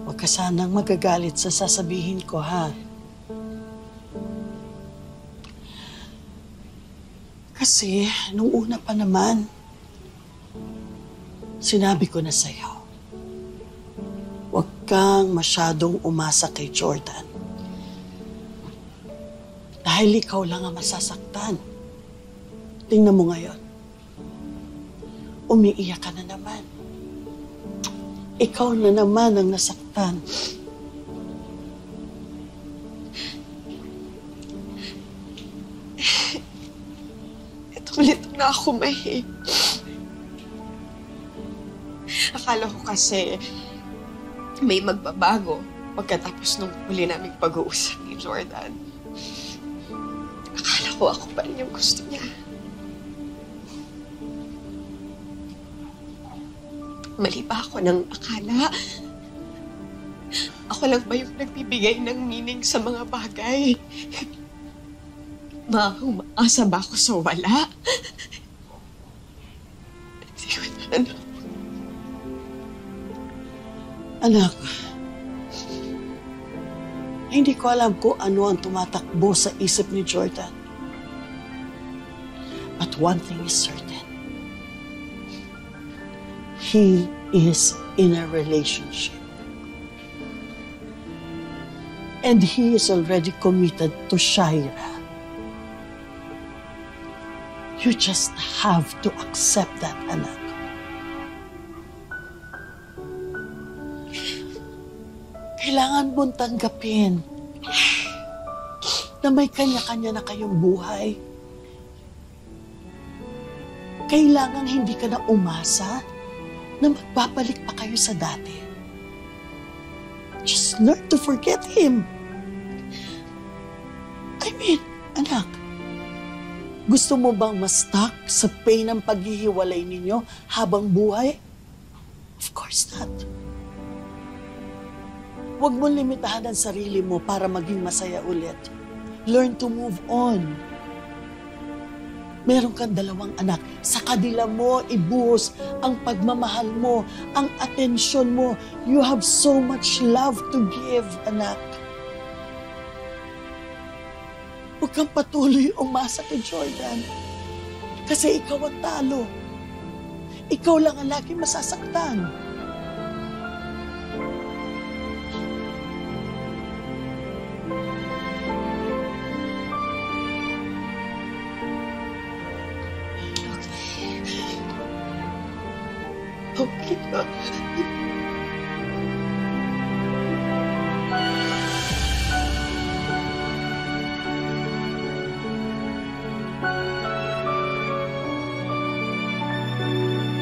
Huwag ka sanang magagalit sa sasabihin ko, ha? Kasi, nung una pa naman, sinabi ko na sa'yo, huwag kang masyadong umasa kay Jordan. Dahil ikaw lang ang masasaktan. Tingnan mo ngayon. Umiiyak ka na naman. Ikaw na naman ang nasaktan. Lito na ako, May. Akala ko kasi may magbabago pagkatapos nung huli naming pag-uusap ni Jordan. Akala ko ako pa rin yung gusto niya. Mali ba ako ng akala? Ako lang ba yung nagbibigay ng meaning sa mga bagay? Umaasa ba ako sa wala? Hindi ko na alam. Anak, hindi ko alam kung ano ang tumatakbo sa isip ni Jordan. But one thing is certain. He is in a relationship. And he is already committed to Shaira. You just have to accept that, anak. Kailangan mong tanggapin na may kanya-kanya na kayong buhay. Kailangan hindi ka na umasa na magbabalik pa kayo sa dati. Just learn to forget him. I mean, anak, gusto mo bang ma-stuck sa pain ng paghihiwalay ninyo habang buhay? Of course not. Huwag mong limitahan ang sarili mo para maging masaya ulit. Learn to move on. Meron kang 2 anak. Sa kanila mo ibuhos ang pagmamahal mo, ang atensyon mo. You have so much love to give, anak. Huwag kang patuloy umasa kay Jordan. Kasi ikaw ang talo. Ikaw lang ang laging masasaktan.